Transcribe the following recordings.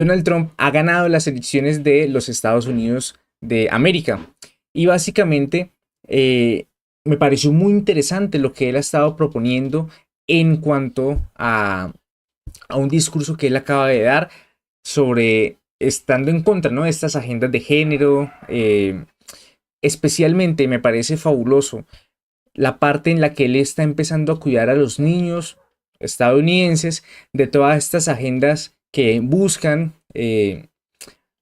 Donald Trump ha ganado las elecciones de los Estados Unidos de América. Y básicamente me pareció muy interesante lo que él ha estado proponiendo en cuanto a un discurso que él acaba de dar sobre estando en contra, ¿no?, de estas agendas de género. Especialmente me parece fabuloso la parte en la que él está empezando a cuidar a los niños estadounidenses de todas estas agendas que buscan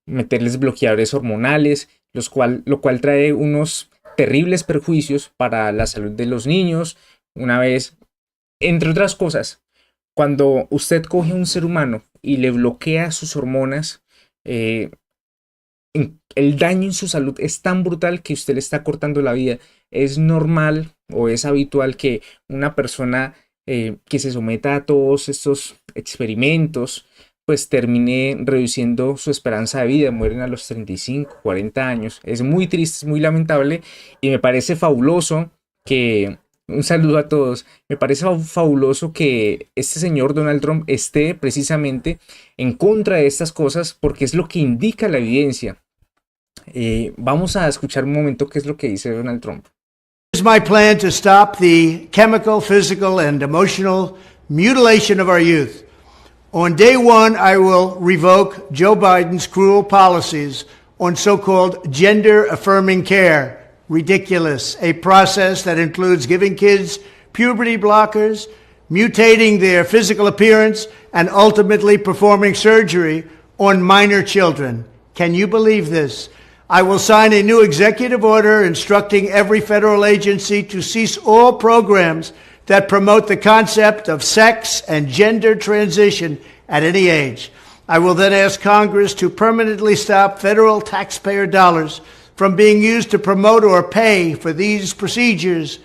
meterles bloqueadores hormonales, lo cual trae unos terribles perjuicios para la salud de los niños. Una vez, entre otras cosas, cuando usted coge a un ser humano y le bloquea sus hormonas, eh, el daño en su salud es tan brutal que usted le está cortando la vida. Es normal o es habitual que una persona que se someta a todos estos experimentos, pues termine reduciendo su esperanza de vida, mueren a los 35, 40 años. Es muy triste, es muy lamentable y me parece fabuloso que, un saludo a todos, me parece fabuloso que este señor Donald Trump esté precisamente en contra de estas cosas porque es lo que indica la evidencia. Vamos a escuchar un momento qué es lo que dice Donald Trump. Here's my plan to stop the chemical, physical, and emotional mutilation of our youth. On day one, I will revoke Joe Biden's cruel policies on so-called gender-affirming care. Ridiculous. A process that includes giving kids puberty blockers, mutating their physical appearance, and ultimately performing surgery on minor children. Can you believe this? I will sign a new executive order instructing every federal agency to cease all programs that promote the concept of sex and gender transition at any age. I will then ask Congress to permanently stop federal taxpayer dollars from being used to promote or pay for these procedures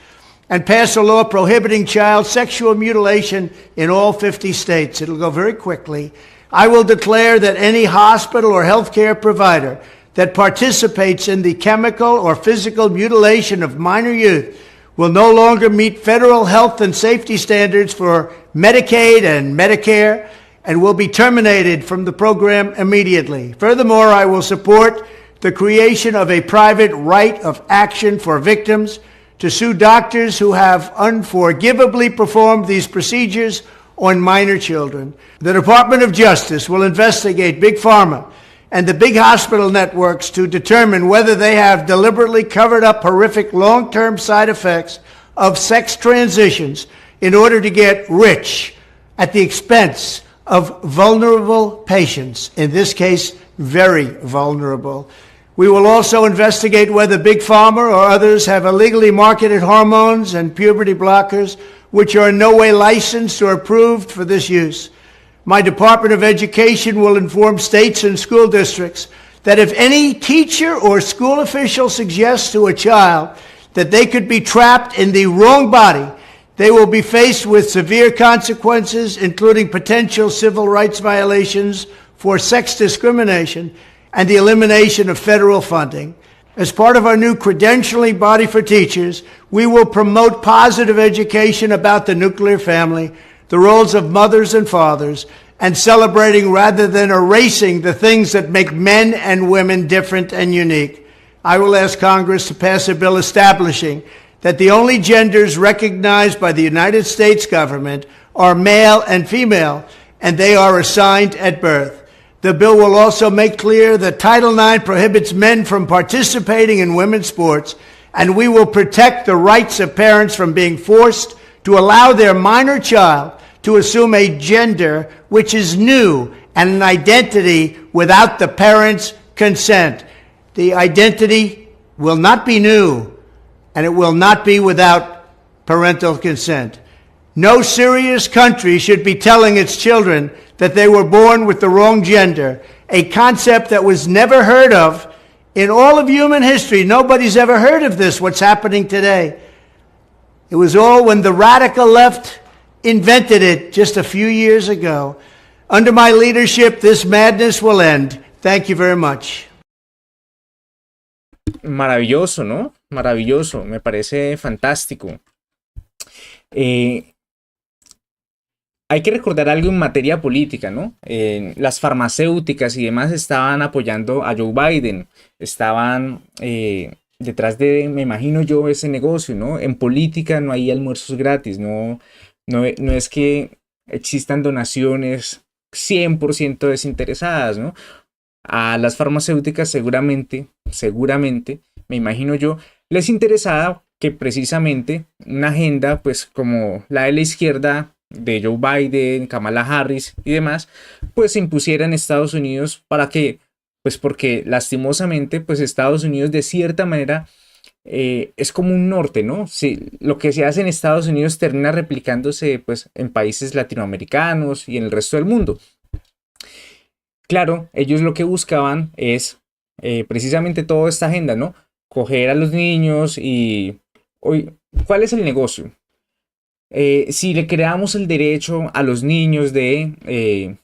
and pass a law prohibiting child sexual mutilation in all 50 states. It'll go very quickly. I will declare that any hospital or healthcare provider that participates in the chemical or physical mutilation of minor youth will no longer meet federal health and safety standards for Medicaid and Medicare and will be terminated from the program immediately. Furthermore, I will support the creation of a private right of action for victims to sue doctors who have unforgivably performed these procedures on minor children. The Department of Justice will investigate Big Pharma and the big hospital networks to determine whether they have deliberately covered up horrific long-term side effects of sex transitions in order to get rich at the expense of vulnerable patients, in this case, very vulnerable. We will also investigate whether Big Pharma or others have illegally marketed hormones and puberty blockers which are in no way licensed or approved for this use. My Department of Education will inform states and school districts that if any teacher or school official suggests to a child that they could be trapped in the wrong body, they will be faced with severe consequences, including potential civil rights violations for sex discrimination and the elimination of federal funding. As part of our new credentialing body for teachers, we will promote positive education about the nuclear family, the roles of mothers and fathers, and celebrating rather than erasing the things that make men and women different and unique. I will ask Congress to pass a bill establishing that the only genders recognized by the United States government are male and female, and they are assigned at birth. The bill will also make clear that Title IX prohibits men from participating in women's sports, and we will protect the rights of parents from being forced to allow their minor child to assume a gender which is new and an identity without the parents' consent. The identity will not be new, and it will not be without parental consent. No serious country should be telling its children that they were born with the wrong gender, a concept that was never heard of in all of human history. Nobody's ever heard of this, what's happening today. It was all when the radical left invented it just a few years ago. Under my leadership, this madness will end. Thank you very much. Maravilloso, ¿no? Maravilloso, me parece fantástico. Hay hay que recordar algo en materia política, ¿no? Las farmacéuticas y demás estaban apoyando a Joe Biden, estaban detrás de, me imagino yo, ese negocio, ¿no? En política no hay almuerzos gratis, no es que existan donaciones 100% desinteresadas, ¿no? A las farmacéuticas seguramente, me imagino yo, les interesaba que precisamente una agenda, pues como la de la izquierda, de Joe Biden, Kamala Harris y demás, pues se impusiera en Estados Unidos para que, pues porque lastimosamente, pues Estados Unidos de cierta manera es como un norte, ¿no? Sí, lo que se hace en Estados Unidos termina replicándose pues en países latinoamericanos y en el resto del mundo. Claro, ellos lo que buscaban es precisamente toda esta agenda, ¿no? Coger a los niños y... Hoy, ¿cuál es el negocio? Si le creamos el derecho a los niños de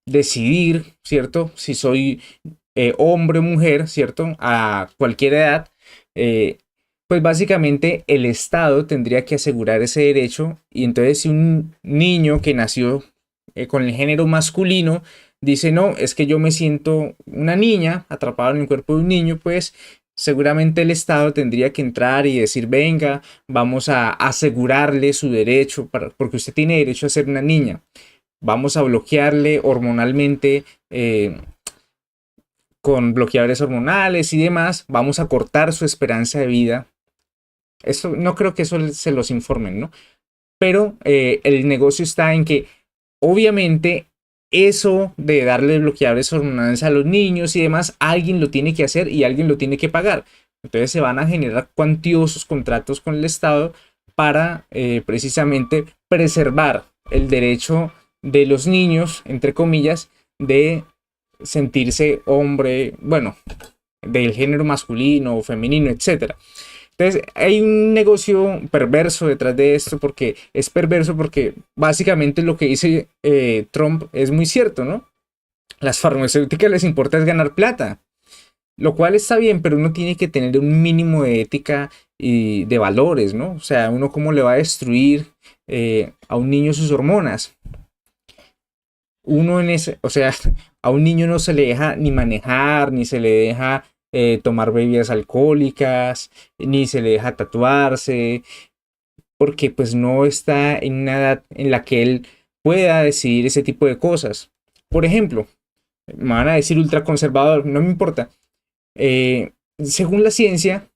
decidir, ¿cierto? Si soy hombre o mujer, ¿cierto? A cualquier edad, eh, pues básicamente el Estado tendría que asegurar ese derecho y entonces si un niño que nació con el género masculino dice, no, es que yo me siento una niña atrapada en el cuerpo de un niño, pues seguramente el Estado tendría que entrar y decir, venga, vamos a asegurarle su derecho, porque usted tiene derecho a ser una niña. Vamos a bloquearle hormonalmente con bloqueadores hormonales y demás. Vamos a cortar su esperanza de vida. Esto, no creo que eso se los informen, ¿no? Pero el negocio está en que obviamente eso de darle bloqueadores hormonales a los niños y demás, alguien lo tiene que hacer y alguien lo tiene que pagar. Entonces se van a generar cuantiosos contratos con el Estado para precisamente preservar el derecho de los niños, entre comillas, de sentirse hombre, bueno, del género masculino o femenino, etcétera. Entonces hay un negocio perverso detrás de esto porque es perverso porque básicamente lo que dice Trump es muy cierto, ¿no? Las farmacéuticas les importa es ganar plata, lo cual está bien, pero uno tiene que tener un mínimo de ética y de valores, ¿no? O sea, uno cómo le va a destruir a un niño sus hormonas. Uno en ese, o sea, a un niño no se le deja ni manejar, ni se le deja tomar bebidas alcohólicas, ni se le deja tatuarse, porque pues no está en una edad en la que él pueda decidir ese tipo de cosas. Por ejemplo, me van a decir ultraconservador, no me importa. Según la ciencia,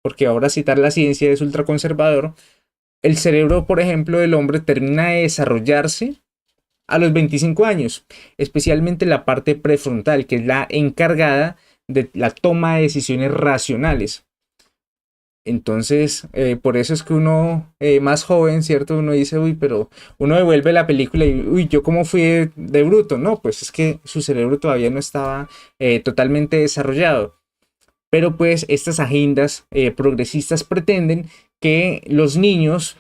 porque ahora citar la ciencia es ultraconservador, el cerebro, por ejemplo, del hombre termina de desarrollarse a los 25 años, especialmente la parte prefrontal, que es la encargada de la toma de decisiones racionales. Entonces, por eso es que uno más joven, ¿cierto? Uno dice, uy, pero uno devuelve la película y, uy, ¿yo cómo fui de bruto? No, pues es que su cerebro todavía no estaba totalmente desarrollado. Pero pues estas agendas progresistas pretenden que los niños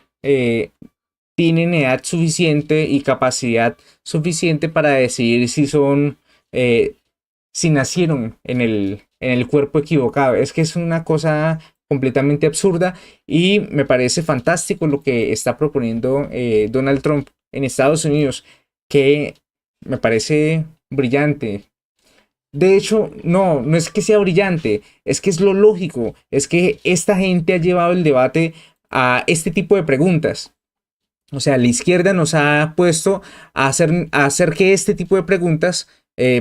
tienen edad suficiente y capacidad suficiente para decidir si son, si nacieron en el cuerpo equivocado. Es que es una cosa completamente absurda y me parece fantástico lo que está proponiendo Donald Trump en Estados Unidos, que me parece brillante. De hecho, no es que sea brillante, es que es lo lógico, es que esta gente ha llevado el debate a este tipo de preguntas. O sea, la izquierda nos ha puesto a hacer que este tipo de preguntas,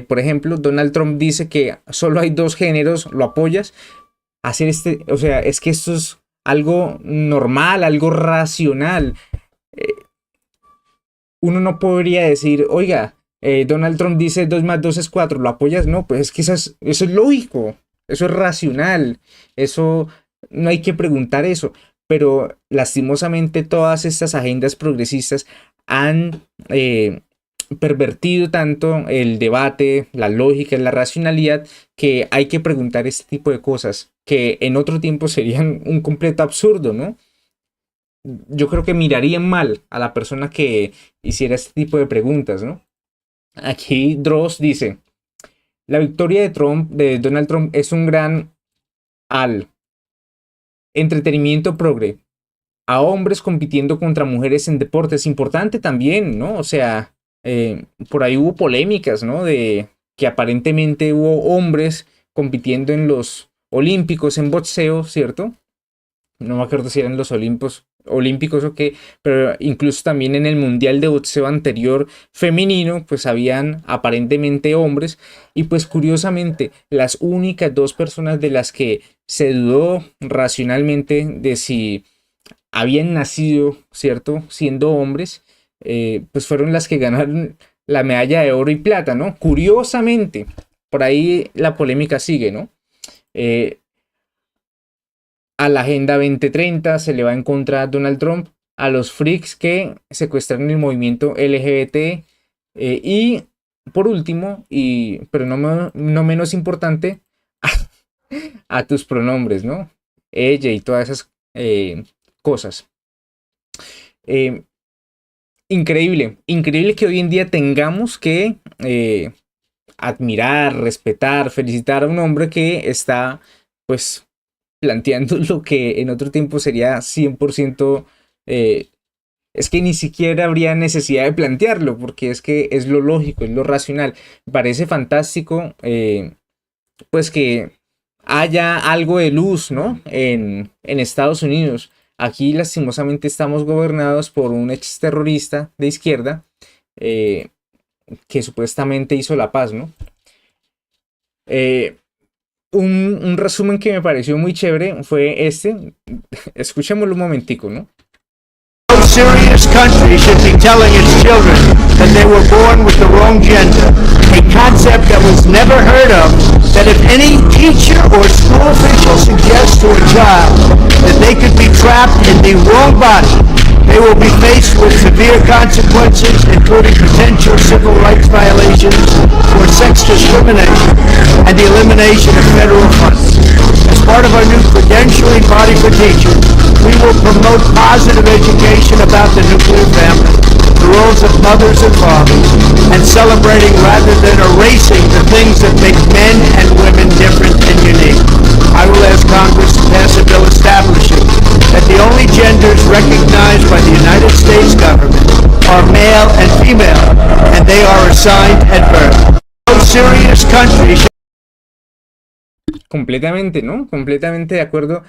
por ejemplo, Donald Trump dice que solo hay dos géneros, ¿lo apoyas? Hacer o sea, es que esto es algo normal, algo racional. Eh, Uno no podría decir, oiga, Donald Trump dice 2 más 2 es 4, ¿lo apoyas? No, pues es que eso es lógico, eso es racional, eso no hay que preguntar eso. Pero lastimosamente todas estas agendas progresistas han pervertido tanto el debate, la lógica, la racionalidad, que hay que preguntar este tipo de cosas que en otro tiempo serían un completo absurdo, ¿no? Yo creo que mirarían mal a la persona que hiciera este tipo de preguntas, ¿no? Aquí Dross dice, la victoria de Donald Trump es un gran al entretenimiento progre. a hombres compitiendo contra mujeres en deportes. Importante también, ¿no? O sea, por ahí hubo polémicas, ¿no? De que aparentemente hubo hombres compitiendo en los olímpicos en boxeo, ¿cierto? No me acuerdo si eran los olímpicos o qué, pero incluso también en el mundial de boxeo anterior femenino, pues habían aparentemente hombres, y pues curiosamente las únicas dos personas de las que se dudó racionalmente de si habían nacido, ¿cierto?, siendo hombres, pues fueron las que ganaron la medalla de oro y plata, ¿no? Curiosamente, por ahí la polémica sigue, ¿no? Eh, a la Agenda 2030 se le va en contra a Donald Trump, a los freaks que secuestraron el movimiento LGBT, y por último, pero no menos importante, a tus pronombres, ¿no? Ella y todas esas cosas. Eh, increíble que hoy en día tengamos que admirar, respetar, felicitar a un hombre que está, pues, planteando lo que en otro tiempo sería 100%, es que ni siquiera habría necesidad de plantearlo, porque es que es lo lógico, es lo racional. Me parece fantástico, pues que haya algo de luz, ¿no? En Estados Unidos. Aquí lastimosamente estamos gobernados por un ex terrorista de izquierda, eh, que supuestamente hizo la paz, ¿no? Eh, un resumen que me pareció muy chévere fue este. Escuchémoslo un momentico, ¿no? No serious country should be telling its children that they were born with the wrong gender, a concept that was never heard of, that if any teacher or school official suggests to a child that they could be trapped in the wrong body, they will be faced with severe consequences, including potential civil rights violations for sex discrimination and the elimination of federal funds. As part of our new credentialing body for teachers, we will promote positive education about the nuclear family, the roles of mothers and fathers, and celebrating rather than erasing the things that make men and women different and unique. I will ask Congress to pass a bill establishing that the only genders recognized by the United States government are male and female, and they are assigned at birth. No serious country. Completamente, ¿no? Completamente de acuerdo.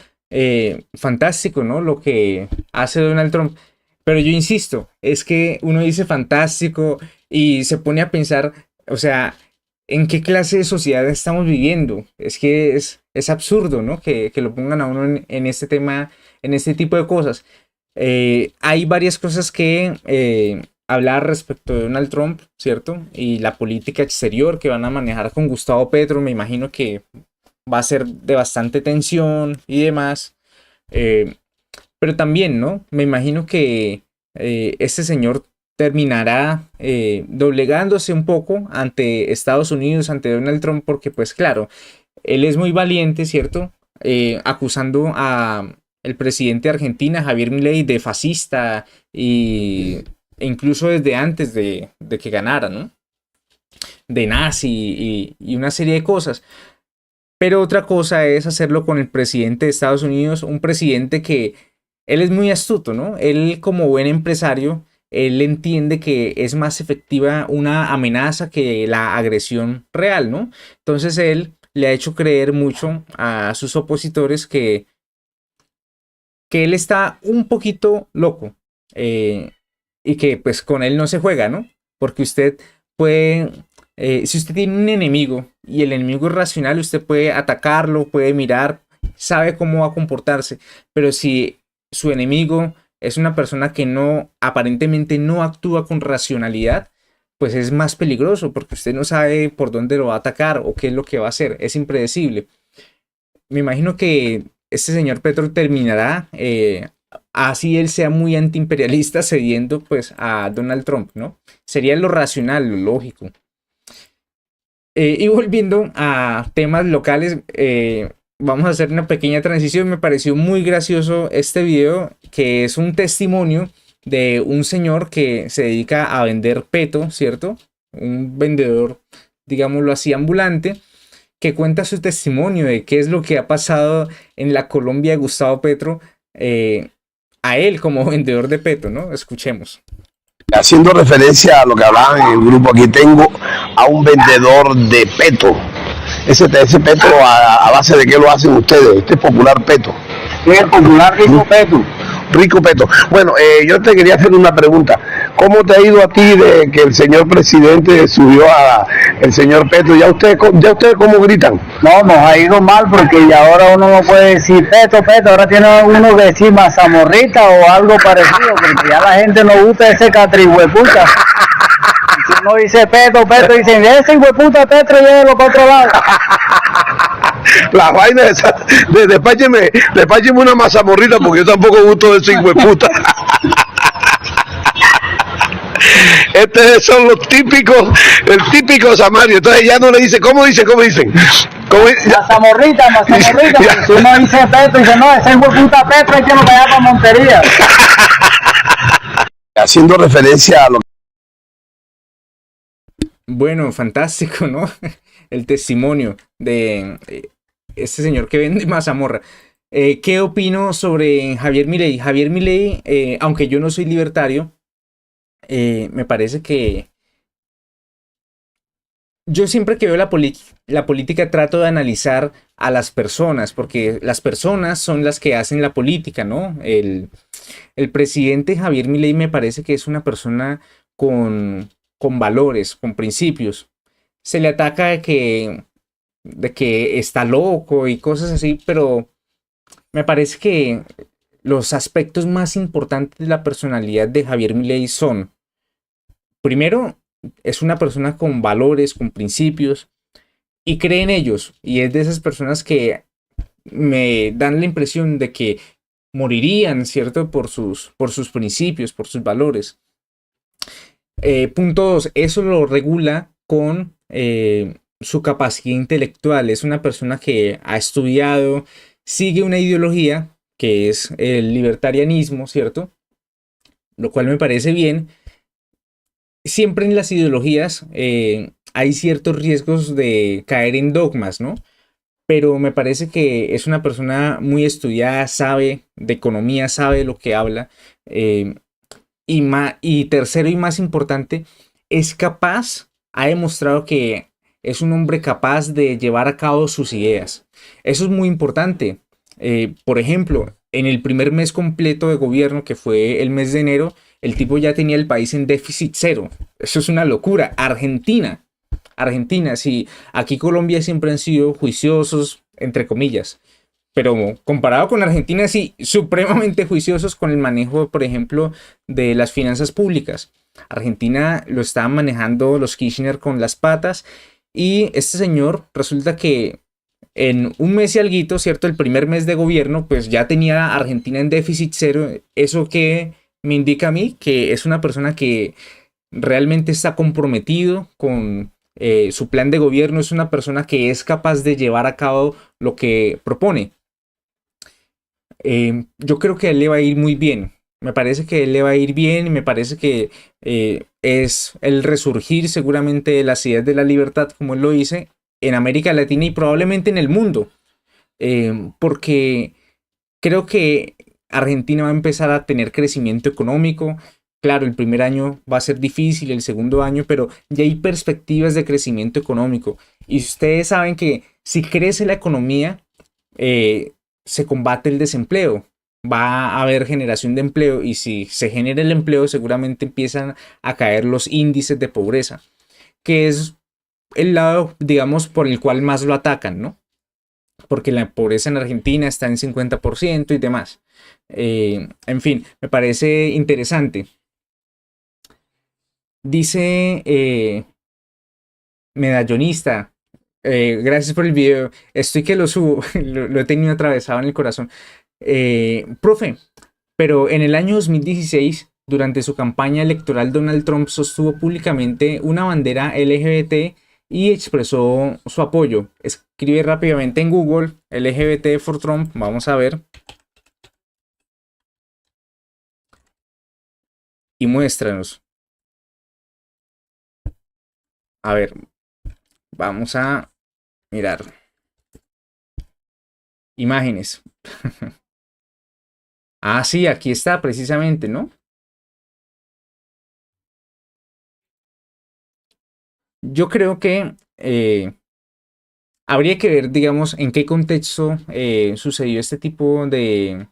Fantástico, ¿no? Lo que hace Donald Trump. Pero yo insisto, es que uno dice fantástico y se pone a pensar, o sea, ¿en qué clase de sociedad estamos viviendo? Es que es absurdo, ¿no? Que lo pongan a uno en este tema, en este tipo de cosas. Hay varias cosas que hablar respecto de Donald Trump, ¿cierto? Y la política exterior que van a manejar con Gustavo Petro, me imagino que va a ser de bastante tensión y demás. Pero también, ¿no? Me imagino que este señor terminará doblegándose un poco ante Estados Unidos, ante Donald Trump, porque pues claro, él es muy valiente, ¿cierto? Acusando a el presidente de Argentina, Javier Milei, de fascista e incluso desde antes de que ganara, ¿no? De nazi y una serie de cosas. Pero otra cosa es hacerlo con el presidente de Estados Unidos, un presidente que él es muy astuto, ¿no? Él como buen empresario, él entiende que es más efectiva una amenaza que la agresión real, ¿no? Entonces él le ha hecho creer mucho a sus opositores que él está un poquito loco, y que pues con él no se juega, ¿no? Porque usted puede, si usted tiene un enemigo y el enemigo es racional, usted puede atacarlo, puede mirar, sabe cómo va a comportarse, pero si su enemigo es una persona que no, aparentemente no actúa con racionalidad, pues es más peligroso porque usted no sabe por dónde lo va a atacar o qué es lo que va a hacer, es impredecible. Me imagino que este señor Petro terminará, así él sea muy antiimperialista, cediendo pues a Donald Trump, ¿no? Sería lo racional, lo lógico. Y volviendo a temas locales, vamos a hacer una pequeña transición. Me pareció muy gracioso este video, que es un testimonio de un señor que se dedica a vender peto, ¿cierto? Un vendedor, digámoslo así, ambulante, que cuenta su testimonio de qué es lo que ha pasado en la Colombia de Gustavo Petro, a él como vendedor de peto, ¿no? Escuchemos. Haciendo referencia a lo que hablaban en el grupo, aquí tengo a un vendedor de peto. Ese peto, a base de qué lo hacen ustedes, este popular peto. Es el popular rico peto. Rico peto. Bueno, yo te quería hacer una pregunta. ¿Cómo te ha ido a ti de que el señor presidente subió a el señor Petro? ¿Ya ustedes cómo gritan? No, nos ha ido mal porque ya ahora uno no puede decir peto, peto, ahora tiene uno que decir mazamorrita o algo parecido, porque ya la gente no gusta ese catrihueputa. Si uno dice peto, peto, dicen, ese hueputa Petro, llévelo para otro lado. La vaina esa, despácheme una mazamorrita porque yo tampoco gusto de ese hijo de puta. Estos son los típicos, el típico Samario. Entonces ya no le dice, ¿cómo dicen? Mazamorrita, si uno dice Petro, dice, no, ese hueputa Petro hay que lo vaya para Montería. Haciendo referencia a lo Bueno, fantástico, ¿no? El testimonio de este señor que vende mazamorra. ¿Qué opino sobre Javier Milei? Javier Milei, aunque yo no soy libertario, me parece que yo siempre que veo la política trato de analizar a las personas, porque las personas son las que hacen la política, ¿no? El presidente Javier Milei me parece que es una persona con valores, con principios. Se le ataca de que está loco y cosas así, pero me parece que los aspectos más importantes de la personalidad de Javier Milei son, primero, es una persona con valores, con principios y cree en ellos. Y es de esas personas que me dan la impresión de que morirían, ¿cierto? Por sus principios, por sus valores. Punto 2, eso lo regula con su capacidad intelectual. Es una persona que ha estudiado, sigue una ideología que es el libertarianismo, ¿cierto? Lo cual me parece bien. Siempre en las ideologías hay ciertos riesgos de caer en dogmas, ¿no? Pero me parece que es una persona muy estudiada, sabe de economía, sabe de lo que habla. Y tercero y más importante, es capaz, ha demostrado que es un hombre capaz de llevar a cabo sus ideas. Eso es muy importante. Por ejemplo, en el primer mes completo de gobierno, que fue el mes de enero, el tipo ya tenía el país en déficit cero. Eso es una locura. Argentina, sí. Aquí Colombia siempre han sido juiciosos, entre comillas. Pero comparado con Argentina, sí, supremamente juiciosos con el manejo, por ejemplo, de las finanzas públicas. Argentina lo estaban manejando los Kirchner con las patas. Y este señor resulta que en un mes y alguito, ¿cierto? El primer mes de gobierno, pues ya tenía a Argentina en déficit cero. Eso que me indica a mí que es una persona que realmente está comprometido con su plan de gobierno. Es una persona que es capaz de llevar a cabo lo que propone. Yo creo que a él le va a ir muy bien. Me parece que a él le va a ir bien y me parece que es el resurgir seguramente de las ideas de la libertad, como él lo dice, en América Latina y probablemente en el mundo. Porque creo que Argentina va a empezar a tener crecimiento económico. Claro, el primer año va a ser difícil, el segundo año, pero ya hay perspectivas de crecimiento económico. Y ustedes saben que si crece la economía, se combate el desempleo. Va a haber generación de empleo y si se genera el empleo, seguramente empiezan a caer los índices de pobreza, que es el lado, digamos, por el cual más lo atacan, ¿no? Porque la pobreza en Argentina está en 50% y demás. En fin, me parece interesante. Dice medallonista, gracias por el video. Estoy que lo subo, lo he tenido atravesado en el corazón. Profe, pero en el año 2016, durante su campaña electoral, Donald Trump sostuvo públicamente una bandera LGBT y expresó su apoyo. Escribe rápidamente en Google LGBT for Trump. Vamos a ver. Y muéstranos. A ver, vamos a mirar. Imágenes. Ah, sí, aquí está precisamente, ¿no? Yo creo que habría que ver, digamos, en qué contexto sucedió este tipo de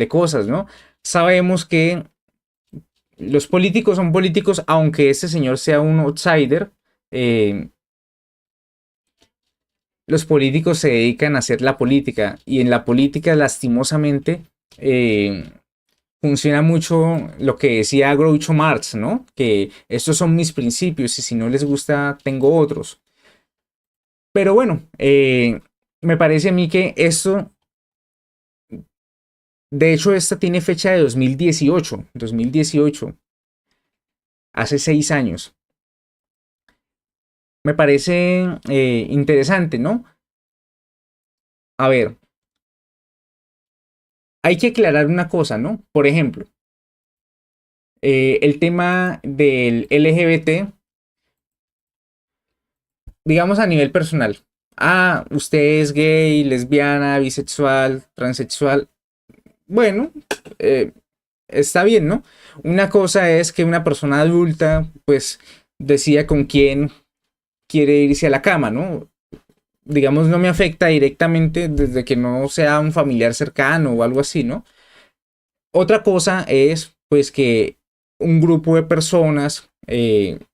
cosas, ¿no? Sabemos que los políticos son políticos, aunque este señor sea un outsider. eh, los políticos se dedican a hacer la política y en la política, lastimosamente, eh, funciona mucho lo que decía Groucho Marx, ¿no? Que estos son mis principios y si no les gusta, tengo otros. Pero bueno, me parece a mí que esto, de hecho, esta tiene fecha de 2018, hace 6 años. Me parece interesante, ¿no? A ver, hay que aclarar una cosa, ¿no? Por ejemplo, el tema del LGBT, digamos a nivel personal. Ah, usted es gay, lesbiana, bisexual, transexual. Bueno, eh, está bien, ¿no? Una cosa es que una persona adulta, pues, decida con quién quiere irse a la cama, ¿no? Digamos, no me afecta directamente desde que no sea un familiar cercano o algo así, ¿no? Otra cosa es, pues, que un grupo de personas,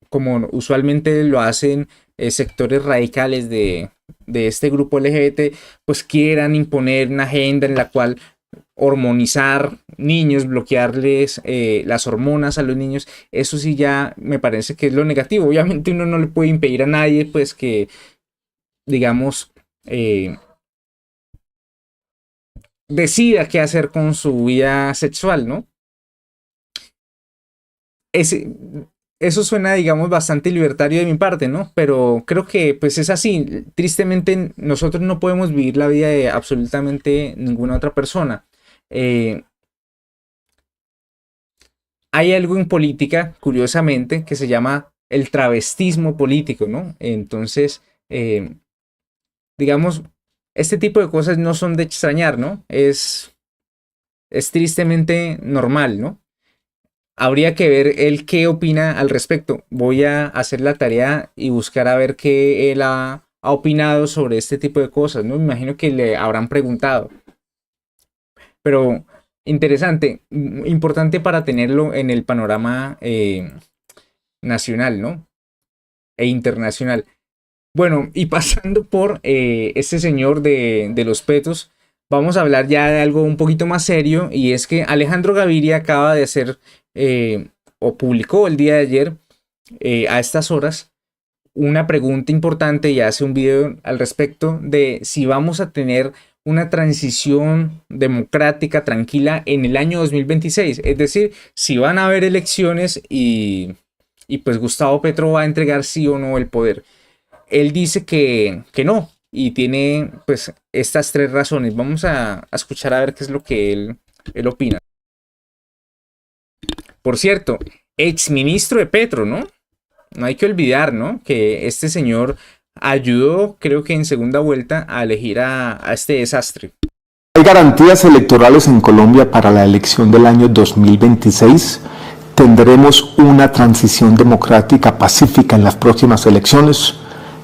como usualmente lo hacen sectores radicales de este grupo LGBT, pues quieran imponer una agenda en la cual hormonizar niños, bloquearles las hormonas a los niños, eso sí ya me parece que es lo negativo. Obviamente uno no le puede impedir a nadie, pues que, digamos, eh, decida qué hacer con su vida sexual, ¿no? Ese, eso suena, digamos, bastante libertario de mi parte, ¿no? Pero creo que pues es así. Tristemente, nosotros no podemos vivir la vida de absolutamente ninguna otra persona. Eh, Hay algo en política, curiosamente, que se llama el travestismo político, ¿no? Entonces, digamos, este tipo de cosas no son de extrañar, ¿no? Es tristemente normal, ¿no? Habría que ver él qué opina al respecto. Voy a hacer la tarea y buscar a ver qué él ha opinado sobre este tipo de cosas, ¿no? Me imagino que le habrán preguntado. Pero interesante, importante para tenerlo en el panorama nacional, ¿no? E internacional. Bueno, y pasando por este señor de los petos, vamos a hablar ya de algo un poquito más serio, y es que Alejandro Gaviria acaba de hacer, o publicó el día de ayer, a estas horas, una pregunta importante y hace un video al respecto de si vamos a tener una transición democrática tranquila en el año 2026. Es decir, si van a haber elecciones y pues Gustavo Petro va a entregar sí o no el poder. Él dice que no y tiene pues estas 3 razones. Vamos a escuchar a ver qué es lo que él opina. Por cierto, exministro de Petro, ¿no? No hay que olvidar, ¿no? Que este señor ayudó, creo que en segunda vuelta, a elegir a este desastre. ¿Hay garantías electorales en Colombia para la elección del año 2026? ¿Tendremos una transición democrática pacífica en las próximas elecciones?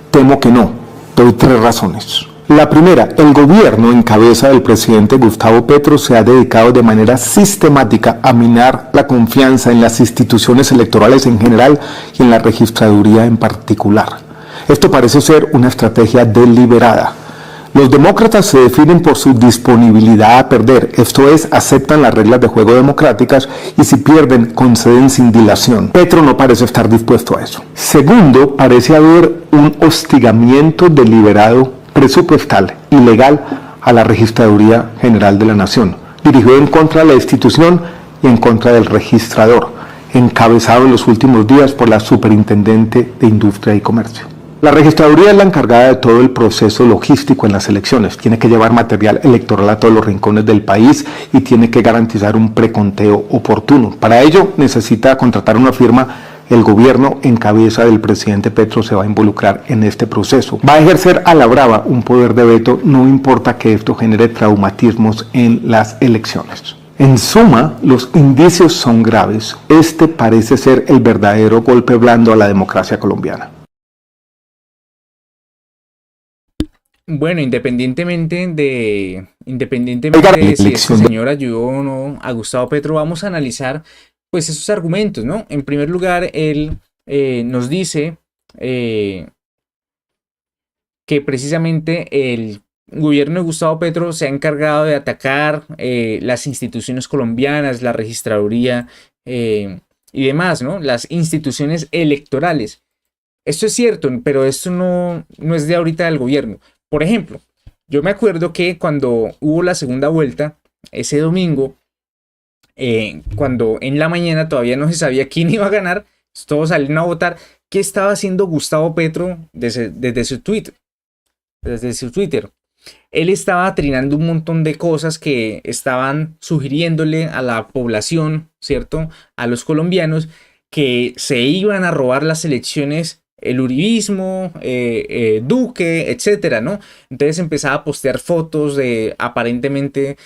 Temo que no. Doy 3 razones. La primera, el gobierno en cabeza del presidente Gustavo Petro se ha dedicado de manera sistemática a minar la confianza en las instituciones electorales en general y en la registraduría en particular. Esto parece ser una estrategia deliberada. Los demócratas se definen por su disponibilidad a perder, esto es, aceptan las reglas de juego democráticas y si pierden, conceden sin dilación. Petro no parece estar dispuesto a eso. Segundo, parece haber un hostigamiento deliberado presupuestal y legal a la Registraduría General de la Nación, dirigido en contra de la institución y en contra del registrador, encabezado en los últimos días por la Superintendente de Industria y Comercio. La registraduría es la encargada de todo el proceso logístico en las elecciones. Tiene que llevar material electoral a todos los rincones del país y tiene que garantizar un preconteo oportuno. Para ello necesita contratar una firma. El gobierno en cabeza del presidente Petro se va a involucrar en este proceso. Va a ejercer a la brava un poder de veto, no importa que esto genere traumatismos en las elecciones. En suma, los indicios son graves. Este parece ser el verdadero golpe blando a la democracia colombiana. Bueno, independientemente de si este señor ayudó o no a Gustavo Petro, vamos a analizar pues esos argumentos, ¿no? En primer lugar, él nos dice que precisamente el gobierno de Gustavo Petro se ha encargado de atacar las instituciones colombianas, la registraduría y demás, ¿no? Las instituciones electorales. Esto es cierto, pero esto no es de ahorita del gobierno. Por ejemplo, yo me acuerdo que cuando hubo la segunda vuelta, ese domingo, cuando en la mañana todavía no se sabía quién iba a ganar, todos salieron a votar. ¿Qué estaba haciendo Gustavo Petro desde su Twitter? Desde su Twitter. Él estaba trinando un montón de cosas que estaban sugiriéndole a la población, ¿cierto? A los colombianos que se iban a robar las elecciones, el uribismo, Duque, etcétera, ¿no? Entonces empezaba a postear fotos de aparentemente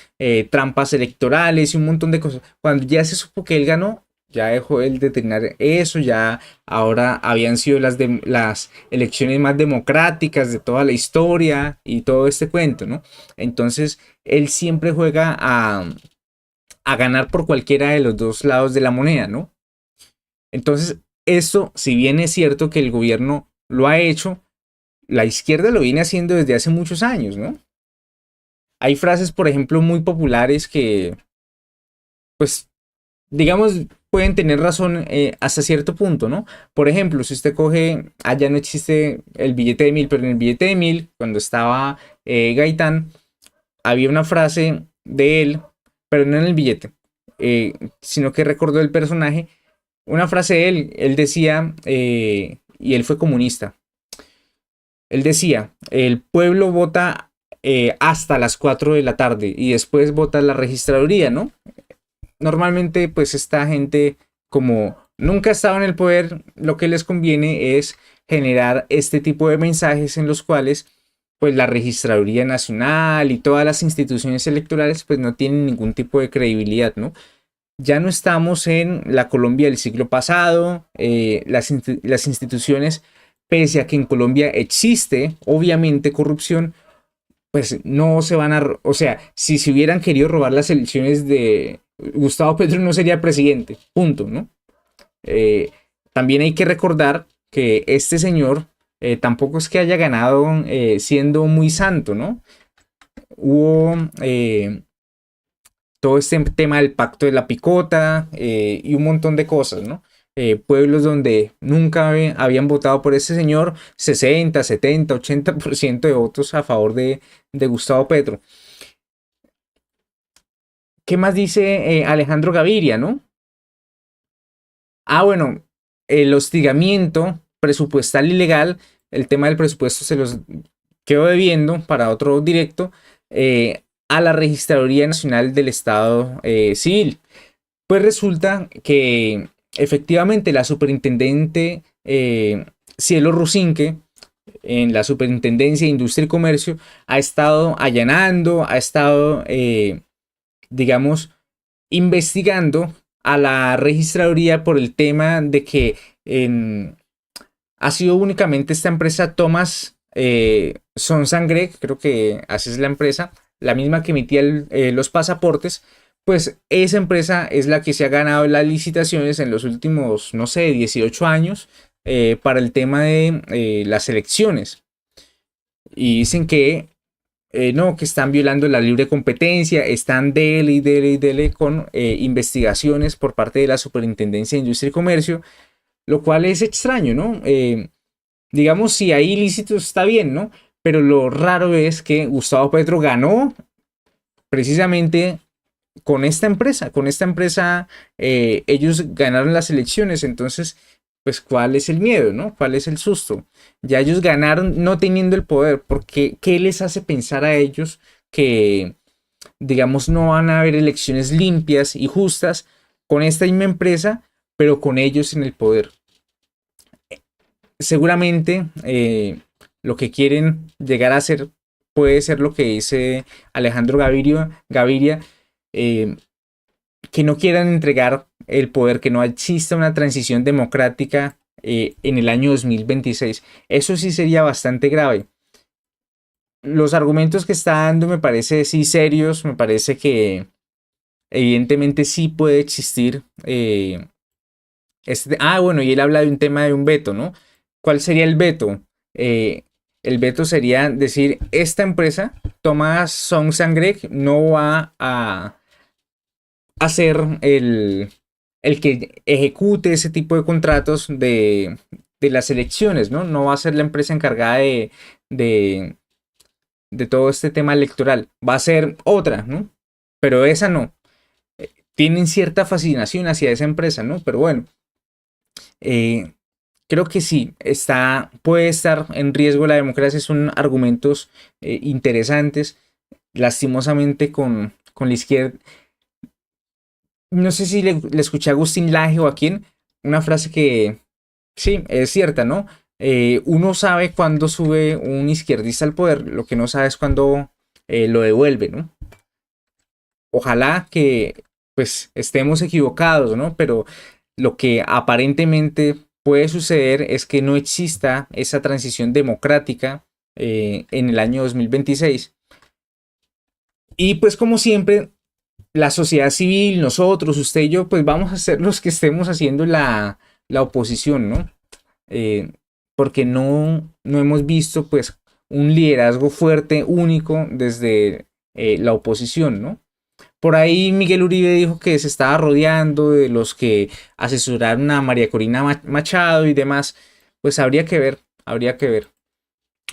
trampas electorales y un montón de cosas. Cuando ya se supo que él ganó, ya dejó él de tener eso, ya ahora habían sido las elecciones más democráticas de toda la historia y todo este cuento, ¿no? Entonces, él siempre juega a ganar por cualquiera de los dos lados de la moneda, ¿no? Entonces, esto, si bien es cierto que el gobierno lo ha hecho, la izquierda lo viene haciendo desde hace muchos años, ¿no? Hay frases, por ejemplo, muy populares que, pues, digamos, pueden tener razón hasta cierto punto, ¿no? Por ejemplo, si usted coge, allá no existe el billete de 1000, pero en el billete de 1000, cuando estaba Gaitán, había una frase de él, pero no en el billete, sino que recordó el personaje, una frase de él decía, y él fue comunista, él decía, el pueblo vota hasta las 4 de la tarde y después vota la registraduría, ¿no? Normalmente, pues esta gente, como nunca ha estado en el poder, lo que les conviene es generar este tipo de mensajes en los cuales, pues la Registraduría Nacional y todas las instituciones electorales, pues no tienen ningún tipo de credibilidad, ¿no? Ya no estamos en la Colombia del siglo pasado, las instituciones, pese a que en Colombia existe, obviamente, corrupción, pues no se van a, o sea, si se hubieran querido robar las elecciones de Gustavo Petro no sería presidente, punto, ¿no? También hay que recordar que este señor tampoco es que haya ganado siendo muy santo, ¿no? Hubo todo este tema del pacto de la picota y un montón de cosas, ¿no? Pueblos donde nunca habían votado por este señor, 60, 70, 80% de votos a favor de Gustavo Petro. ¿Qué más dice Alejandro Gaviria, no? Ah, bueno, el hostigamiento presupuestal ilegal, el tema del presupuesto se los quedo debiendo para otro directo, a la Registraduría Nacional del Estado Civil. Pues resulta que efectivamente la superintendente Cielo Rusinque, en la Superintendencia de Industria y Comercio, ha estado allanando, ha estado, digamos, investigando a la registraduría por el tema de que ha sido únicamente esta empresa Thomas Son Sangre, creo que así es la empresa, la misma que emitía los pasaportes. Pues esa empresa es la que se ha ganado las licitaciones en los últimos, no sé, 18 años para el tema de las elecciones. Y dicen que no, que están violando la libre competencia, están dele con investigaciones por parte de la Superintendencia de Industria y Comercio, lo cual es extraño, ¿no? Digamos, si hay ilícitos está bien, ¿no? Pero lo raro es que Gustavo Petro ganó precisamente con esta empresa. Con esta empresa ellos ganaron las elecciones, entonces, pues, ¿cuál es el miedo, no? ¿Cuál es el susto? Ya ellos ganaron no teniendo el poder, porque ¿qué les hace pensar a ellos que, digamos, no van a haber elecciones limpias y justas con esta misma empresa, pero con ellos en el poder? Seguramente lo que quieren llegar a hacer puede ser lo que dice Alejandro Gaviria, que no quieran entregar el poder, que no exista una transición democrática en el año 2026. Eso sí sería bastante grave. Los argumentos que está dando me parece sí serios, me parece que evidentemente sí puede existir. Bueno, y él habla de un tema de un veto, ¿no? ¿Cuál sería el veto? Eh, el veto sería decir, esta empresa, Thomas Songsangrek, no va a hacer el que ejecute ese tipo de contratos de las elecciones, ¿no? No va a ser la empresa encargada de, de todo este tema electoral. Va a ser otra, ¿no? Pero esa no. Tienen cierta fascinación hacia esa empresa, ¿no? Pero bueno, eh, creo que sí, puede estar en riesgo la democracia. Son argumentos interesantes. Lastimosamente con la izquierda. No sé si le escuché a Agustín Laje o a quién, una frase que sí, es cierta, ¿no? Uno sabe cuándo sube un izquierdista al poder, lo que no sabe es cuándo lo devuelve, ¿no? Ojalá que pues estemos equivocados, ¿no? Pero lo que aparentemente puede suceder es que no exista esa transición democrática en el año 2026. Y pues como siempre, la sociedad civil, nosotros, usted y yo, pues vamos a ser los que estemos haciendo la oposición, ¿no? Eh, Porque no hemos visto pues un liderazgo fuerte, único desde la oposición, ¿no? Por ahí Miguel Uribe dijo que se estaba rodeando de los que asesoraron a María Corina Machado y demás. Pues habría que ver, habría que ver.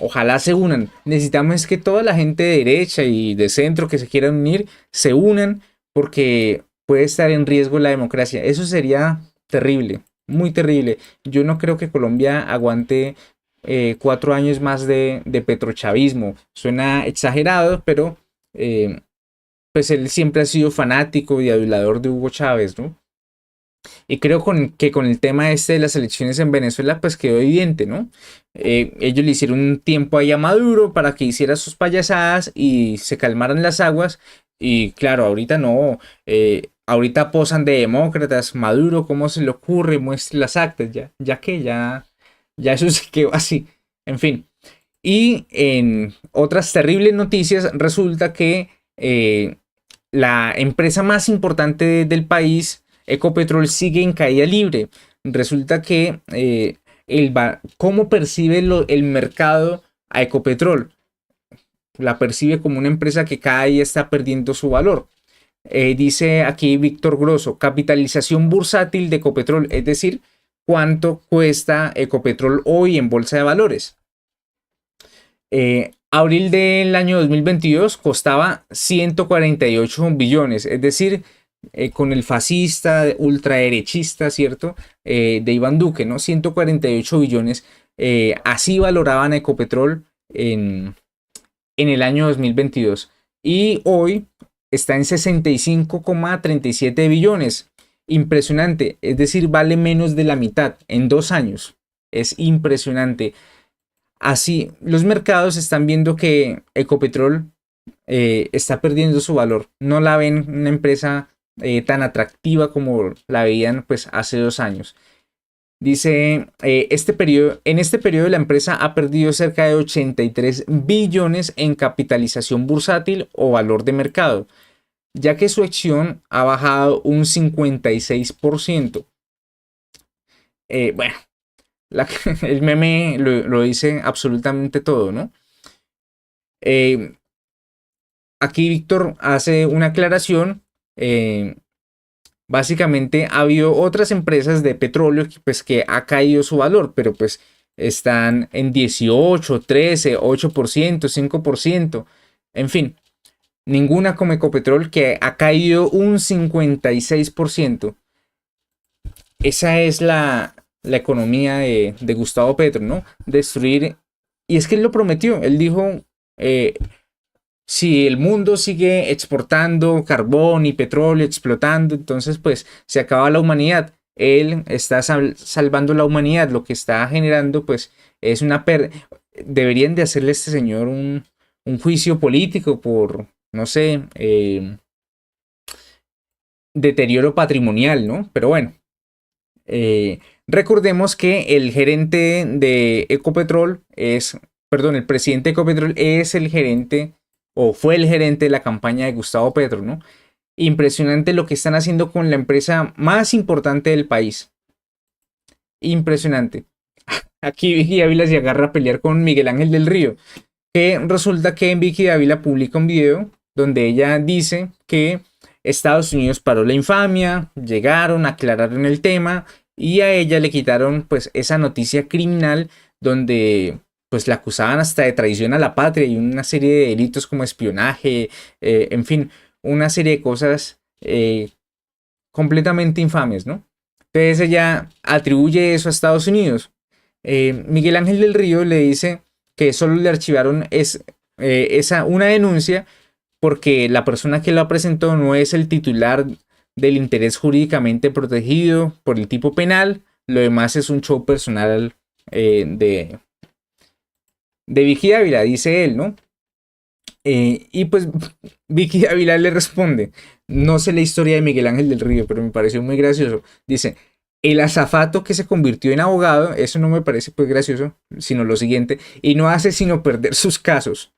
Ojalá se unan. Necesitamos es que toda la gente de derecha y de centro que se quieran unir se unan porque puede estar en riesgo la democracia. Eso sería terrible, muy terrible. Yo no creo que Colombia aguante 4 años más de petrochavismo. Suena exagerado, pero pues él siempre ha sido fanático y adulador de Hugo Chávez, ¿no? Y creo que con el tema este de las elecciones en Venezuela, pues quedó evidente, ¿no? Ellos le hicieron un tiempo ahí a Maduro para que hiciera sus payasadas y se calmaran las aguas. Y claro, ahorita no. Ahorita posan de demócratas. Maduro, ¿cómo se le ocurre? Muestre las actas. Ya eso se quedó así. En fin. Y en otras terribles noticias, resulta que la empresa más importante del país, Ecopetrol, sigue en caída libre. Resulta que cómo percibe el mercado a Ecopetrol. La percibe como una empresa que cada día está perdiendo su valor. Dice aquí Víctor Grosso, capitalización bursátil de Ecopetrol, es decir, cuánto cuesta Ecopetrol hoy en bolsa de valores. Abril del año 2022 costaba 148 billones, es decir, con el fascista, ultraderechista, ¿cierto? De Iván Duque, ¿no? 148 billones. Así valoraban a Ecopetrol en el año 2022. Y hoy está en 65,37 billones. Impresionante, es decir, vale menos de la mitad en 2 años. Es impresionante. Así, los mercados están viendo que Ecopetrol está perdiendo su valor. No la ven una empresa tan atractiva como la veían pues hace 2 años. Dice, en este periodo la empresa ha perdido cerca de 83 billones en capitalización bursátil o valor de mercado, ya que su acción ha bajado un 56%. Bueno, el meme lo dice absolutamente todo, ¿no? Aquí Víctor hace una aclaración. Básicamente ha habido otras empresas de petróleo pues, que ha caído su valor, pero pues están en 18, 13, 8%, 5%. En fin, ninguna como Ecopetrol, que ha caído un 56%. Esa es la economía de Gustavo Petro, ¿no? Destruir. Y es que él lo prometió. Él dijo, si el mundo sigue exportando carbón y petróleo, explotando, entonces pues se acaba la humanidad. Él está salvando la humanidad. Lo que está generando pues es una deberían de hacerle a este señor un juicio político por, no sé, deterioro patrimonial, ¿no? Pero bueno, recordemos que el gerente de Ecopetrol el presidente de Ecopetrol es el gerente o fue el gerente de la campaña de Gustavo Petro, ¿no? Impresionante lo que están haciendo con la empresa más importante del país. Impresionante. Aquí Vicky Ávila se agarra a pelear con Miguel Ángel del Río. Que resulta que Vicky Ávila publica un video donde ella dice que Estados Unidos paró la infamia, llegaron, aclararon el tema y a ella le quitaron pues esa noticia criminal donde pues la acusaban hasta de traición a la patria y una serie de delitos como espionaje, en fin, una serie de cosas completamente infames, ¿no? Entonces ella atribuye eso a Estados Unidos. Miguel Ángel del Río le dice que solo le archivaron una denuncia porque la persona que la presentó no es el titular del interés jurídicamente protegido por el tipo penal. Lo demás es un show personal de Vicky Ávila, dice él, ¿no? Y pues Vicky Ávila le responde, no sé la historia de Miguel Ángel del Río, pero me pareció muy gracioso. Dice, el azafato que se convirtió en abogado, eso no me parece pues gracioso, sino lo siguiente, y no hace sino perder sus casos.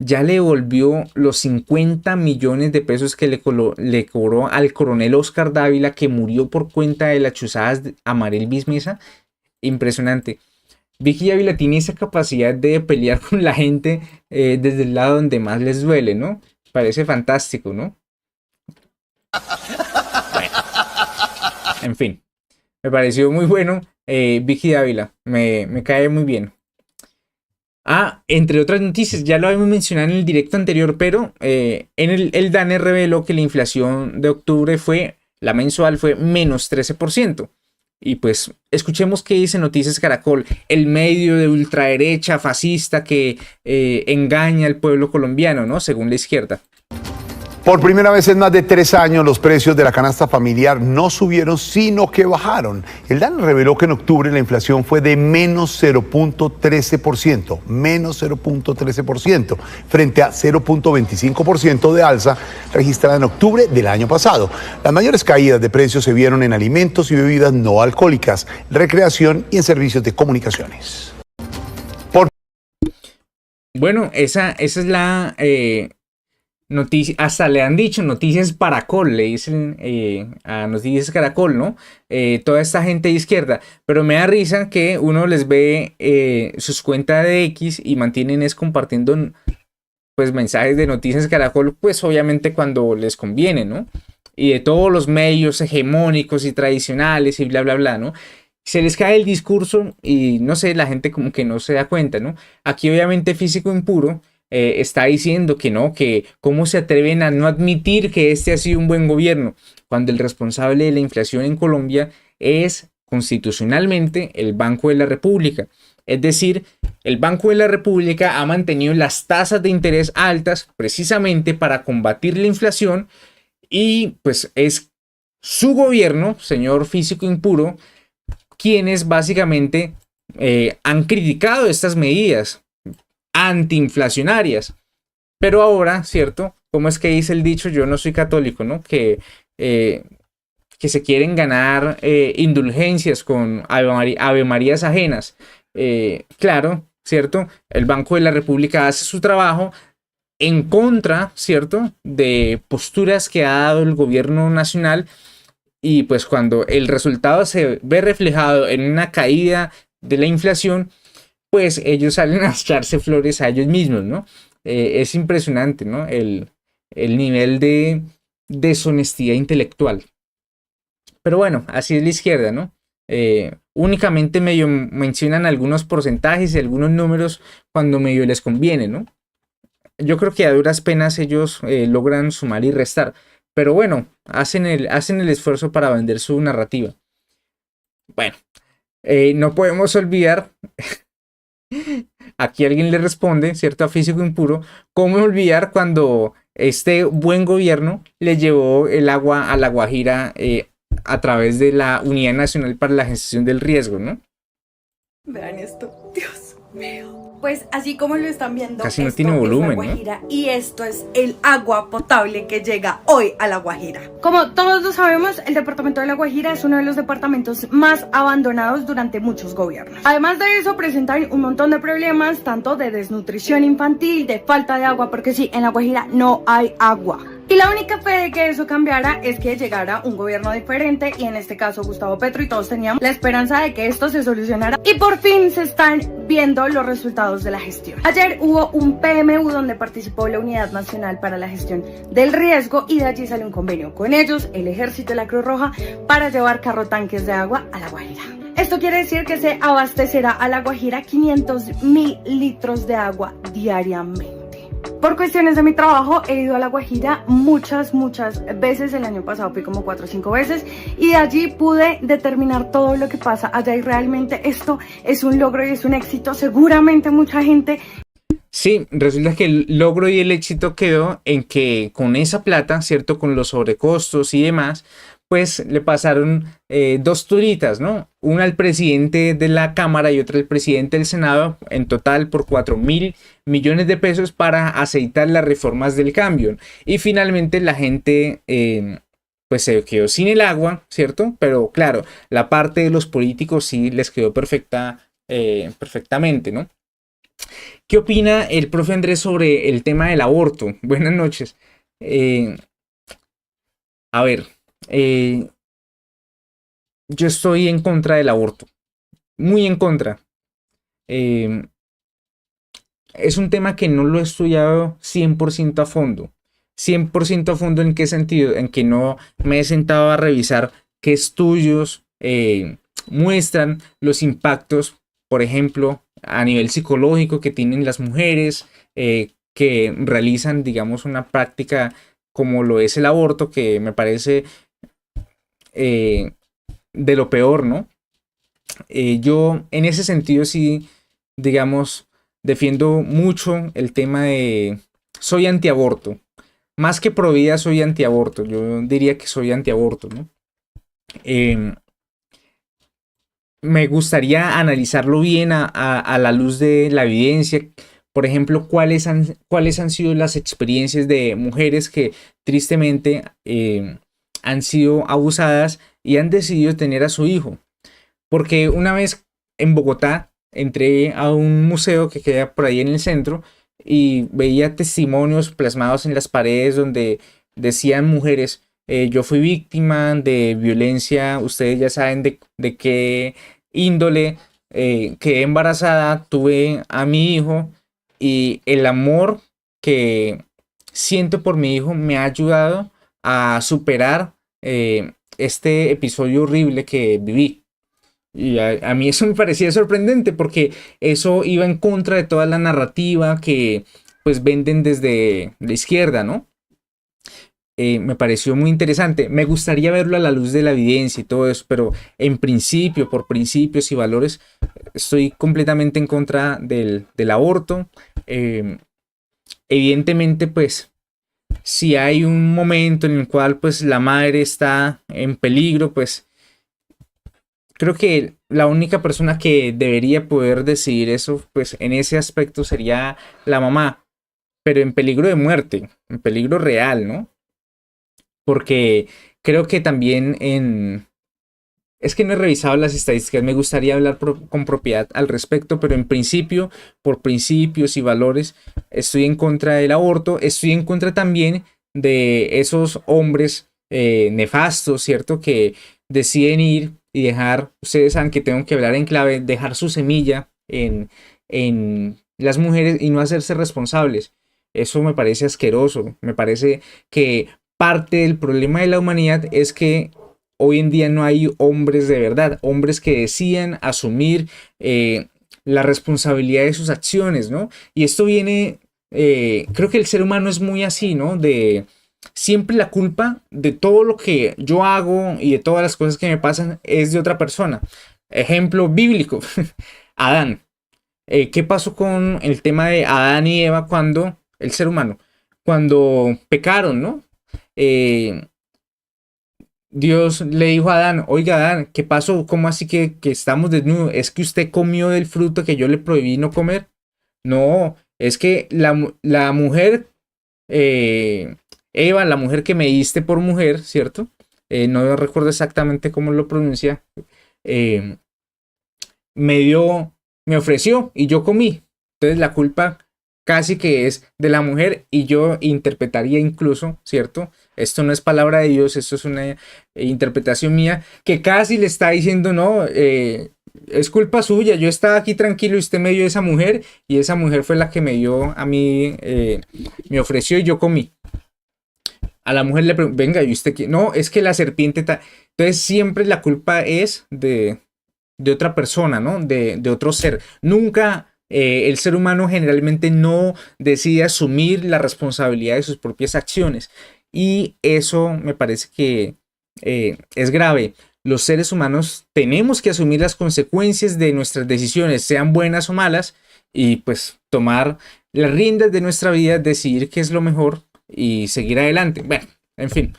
Ya le devolvió los 50 millones de pesos que le cobró al coronel Oscar Dávila, que murió por cuenta de las chuzadas a Marel Bismesa. Impresionante. Vicky Ávila tiene esa capacidad de pelear con la gente desde el lado donde más les duele, ¿no? Parece fantástico, ¿no? Bueno, en fin, me pareció muy bueno. Vicky Ávila, me cae muy bien. Entre otras noticias, ya lo habíamos mencionado en el directo anterior, pero el DANE reveló que la inflación de octubre la mensual fue menos 13%. Y pues escuchemos qué dice Noticias Caracol, el medio de ultraderecha fascista que engaña al pueblo colombiano, ¿no? Según la izquierda. Por primera vez en más de 3 años, los precios de la canasta familiar no subieron, sino que bajaron. El DANE reveló que en octubre la inflación fue de menos 0.13%, frente a 0.25% de alza registrada en octubre del año pasado. Las mayores caídas de precios se vieron en alimentos y bebidas no alcohólicas, recreación y en servicios de comunicaciones. Bueno, esa es la... noticia, hasta le han dicho Noticias Paracol, le dicen a Noticias Caracol, ¿no? Toda esta gente de izquierda, pero me da risa que uno les ve sus cuentas de X y mantienen compartiendo pues mensajes de Noticias Caracol, pues obviamente cuando les conviene, ¿no? Y de todos los medios hegemónicos y tradicionales y bla bla bla, ¿no? Se les cae el discurso y no sé, la gente como que no se da cuenta, ¿no? Aquí obviamente Físico Impuro está diciendo que no, que cómo se atreven a no admitir que este ha sido un buen gobierno, cuando el responsable de la inflación en Colombia es constitucionalmente el Banco de la República. Es decir, el Banco de la República ha mantenido las tasas de interés altas precisamente para combatir la inflación y pues es su gobierno, señor Físico Impuro, quienes básicamente han criticado estas medidas antiinflacionarias. Pero ahora, ¿cierto? ¿Cómo es que dice el dicho? Yo no soy católico, ¿no? Que se quieren ganar indulgencias con Ave Marías ajenas. Claro, ¿cierto? El Banco de la República hace su trabajo en contra, ¿cierto? De posturas que ha dado el gobierno nacional y pues cuando el resultado se ve reflejado en una caída de la inflación, pues ellos salen a echarse flores a ellos mismos, ¿no? Es impresionante, ¿no? El nivel de deshonestidad intelectual. Pero bueno, así es la izquierda, ¿no? Únicamente medio mencionan algunos porcentajes y algunos números cuando medio les conviene, ¿no? Yo creo que a duras penas ellos logran sumar y restar. Pero bueno, hacen el esfuerzo para vender su narrativa. Bueno, no podemos olvidar... Aquí alguien le responde, ¿cierto? A Físico Impuro, ¿cómo olvidar cuando este buen gobierno le llevó el agua a La Guajira a través de la Unidad Nacional para la Gestión del Riesgo, ¿no? Vean esto, Dios mío. Pues así como lo están viendo, Casi no esto tiene es volumen, La ¿no? Guajira, y esto es el agua potable que llega hoy a La Guajira. Como todos lo sabemos, el departamento de La Guajira es uno de los departamentos más abandonados durante muchos gobiernos. Además de eso, presentan un montón de problemas, tanto de desnutrición infantil, de falta de agua, porque sí, en La Guajira no hay agua. Y la única fe de que eso cambiara es que llegara un gobierno diferente, y en este caso Gustavo Petro, y todos teníamos la esperanza de que esto se solucionara, y por fin se están viendo los resultados de la gestión. Ayer hubo un PMU donde participó la Unidad Nacional para la Gestión del Riesgo, y de allí salió un convenio con ellos, el Ejército y la Cruz Roja, para llevar carrotanques de agua a La Guajira. Esto quiere decir que se abastecerá a La Guajira 500.000 litros de agua diariamente. Por cuestiones de mi trabajo he ido a La Guajira muchas veces. El año pasado fui como 4 o 5 veces, y de allí pude determinar todo lo que pasa allá, y realmente esto es un logro y es un éxito. Seguramente mucha gente... Sí, resulta que el logro y el éxito quedó en que con esa plata, ¿cierto? Con los sobrecostos y demás, pues le pasaron 2 turitas, ¿no? Una al presidente de la Cámara y otra al presidente del Senado, en total por 4.000 millones de pesos para aceitar las reformas del cambio. Y finalmente la gente pues se quedó sin el agua, ¿cierto? Pero claro, la parte de los políticos sí les quedó perfectamente, ¿no? ¿Qué opina el profe Andrés sobre el tema del aborto? Buenas noches. A ver, yo estoy en contra del aborto, muy en contra. Es un tema que no lo he estudiado 100% a fondo. 100% a fondo, ¿en qué sentido? En que no me he sentado a revisar qué estudios muestran los impactos, por ejemplo, a nivel psicológico que tienen las mujeres que realizan, digamos, una práctica como lo es el aborto, que me parece de lo peor, ¿no? Yo en ese sentido sí, digamos, defiendo mucho el tema de... Soy antiaborto. Más que pro vida, soy antiaborto. Yo diría que soy antiaborto, ¿no? Me gustaría analizarlo bien a la luz de la evidencia. Por ejemplo, cuáles han sido las experiencias de mujeres que tristemente han sido abusadas y han decidido tener a su hijo. Porque una vez en Bogotá entré a un museo que queda por ahí en el centro y veía testimonios plasmados en las paredes donde decían mujeres: yo fui víctima de violencia, ustedes ya saben de qué índole, quedé embarazada, tuve a mi hijo, y el amor que siento por mi hijo me ha ayudado a superar este episodio horrible que viví. Y a mí eso me parecía sorprendente, porque eso iba en contra de toda la narrativa que pues venden desde la izquierda, ¿no? Me pareció muy interesante. Me gustaría verlo a la luz de la evidencia y todo eso, pero en principio, por principios y valores, estoy completamente en contra del aborto. Evidentemente, pues, si hay un momento en el cual pues la madre está en peligro, pues creo que la única persona que debería poder decidir eso, pues en ese aspecto sería la mamá, pero en peligro de muerte, en peligro real, ¿no? Porque creo que también es que no he revisado las estadísticas, me gustaría hablar con propiedad al respecto, pero en principio, por principios y valores, estoy en contra del aborto, estoy en contra también de esos hombres nefastos, ¿cierto? Que deciden ir y dejar, ustedes saben que tengo que hablar en clave, dejar su semilla en las mujeres y no hacerse responsables. Eso me parece asqueroso, me parece que parte del problema de la humanidad es que hoy en día no hay hombres de verdad, hombres que decían asumir la responsabilidad de sus acciones, ¿no? Y esto viene, creo que el ser humano es muy así, ¿no? De siempre la culpa de todo lo que yo hago y de todas las cosas que me pasan es de otra persona. Ejemplo bíblico, Adán. ¿Qué pasó con el tema de Adán y Eva cuando el ser humano, cuando pecaron, ¿no? Dios le dijo a Adán: oiga, Adán, ¿qué pasó? ¿Cómo así que estamos desnudos? ¿Es que usted comió del fruto que yo le prohibí no comer? No, es que la mujer, Eva, la mujer que me diste por mujer, ¿cierto? No recuerdo exactamente cómo lo pronuncia. eh, me ofreció y yo comí. Entonces la culpa casi que es de la mujer y yo interpretaría incluso, ¿cierto? Esto no es palabra de Dios, esto es una interpretación mía que casi le está diciendo, no, es culpa suya, yo estaba aquí tranquilo y usted me dio esa mujer y esa mujer fue la que me dio a mí, me ofreció y yo comí. A la mujer le pregunto, venga, ¿y usted qué? No, es que la serpiente... Entonces siempre la culpa es de otra persona, ¿no? De otro ser. Nunca el ser humano generalmente no decide asumir la responsabilidad de sus propias acciones. Y eso me parece que es grave. Los seres humanos tenemos que asumir las consecuencias de nuestras decisiones, sean buenas o malas, y pues tomar las riendas de nuestra vida, decidir qué es lo mejor y seguir adelante. Bueno, en fin,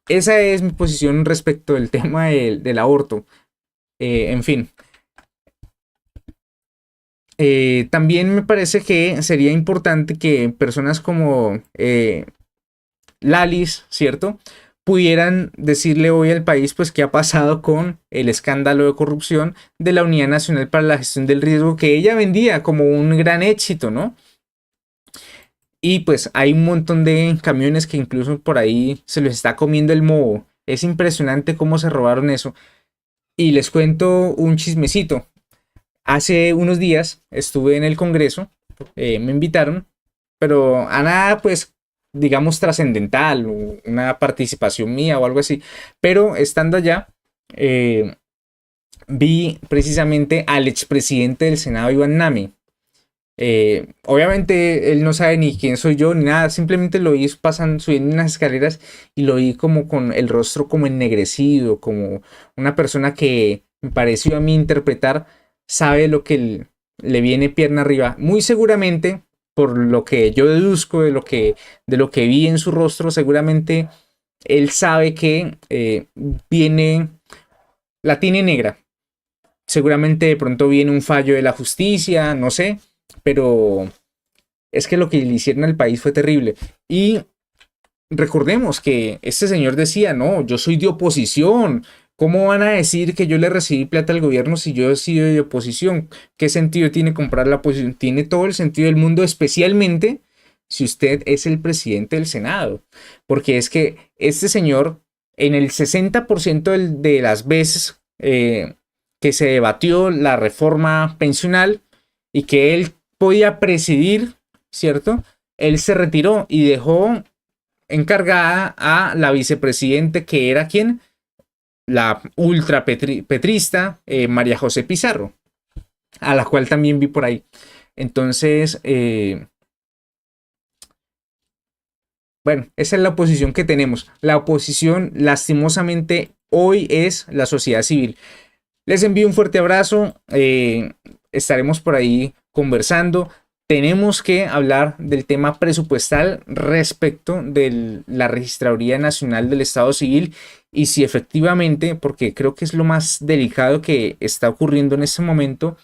esa es mi posición respecto del tema del aborto. En fin, también me parece que sería importante que personas como Lalis, ¿cierto? Pudieran decirle hoy al país pues qué ha pasado con el escándalo de corrupción de la Unidad Nacional para la Gestión del Riesgo que ella vendía como un gran éxito, ¿no? Y pues hay un montón de camiones que incluso por ahí se los está comiendo el moho. Es impresionante cómo se robaron eso. Y les cuento un chismecito. Hace unos días estuve en el Congreso, me invitaron, pero a nada, pues, digamos, trascendental, una participación mía o algo así. Pero estando allá, vi precisamente al expresidente del Senado, Iván Nami. Obviamente él no sabe ni quién soy yo ni nada, simplemente lo vi subiendo unas escaleras y lo vi como con el rostro como ennegrecido, como una persona que me pareció a mí interpretar sabe lo que le viene pierna arriba. Muy seguramente, por lo que yo deduzco de lo que vi en su rostro, seguramente él sabe que la tiene negra. Seguramente de pronto viene un fallo de la justicia, no sé, pero es que lo que le hicieron al país fue terrible. Y recordemos que este señor decía, no, yo soy de oposición. ¿Cómo van a decir que yo le recibí plata al gobierno si yo he sido de oposición? ¿Qué sentido tiene comprar la oposición? Tiene todo el sentido del mundo, especialmente si usted es el presidente del Senado. Porque es que este señor, en el 60% de las veces que se debatió la reforma pensional y que él podía presidir, ¿cierto? Él se retiró y dejó encargada a la vicepresidente que era quien, la ultra petrista María José Pizarro, a la cual también vi por ahí. Entonces, bueno, esa es la oposición que tenemos. La oposición, lastimosamente, hoy es la sociedad civil. Les envío un fuerte abrazo. Estaremos por ahí conversando. Tenemos que hablar del tema presupuestal respecto de la Registraduría Nacional del Estado Civil y si efectivamente, porque creo que es lo más delicado que está ocurriendo en este momento,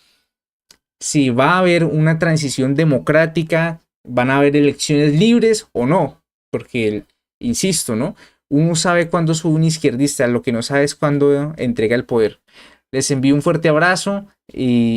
si va a haber una transición democrática, van a haber elecciones libres o no, porque, insisto, ¿no? Uno sabe cuándo es un izquierdista, lo que no sabe es cuándo entrega el poder. Les envío un fuerte abrazo y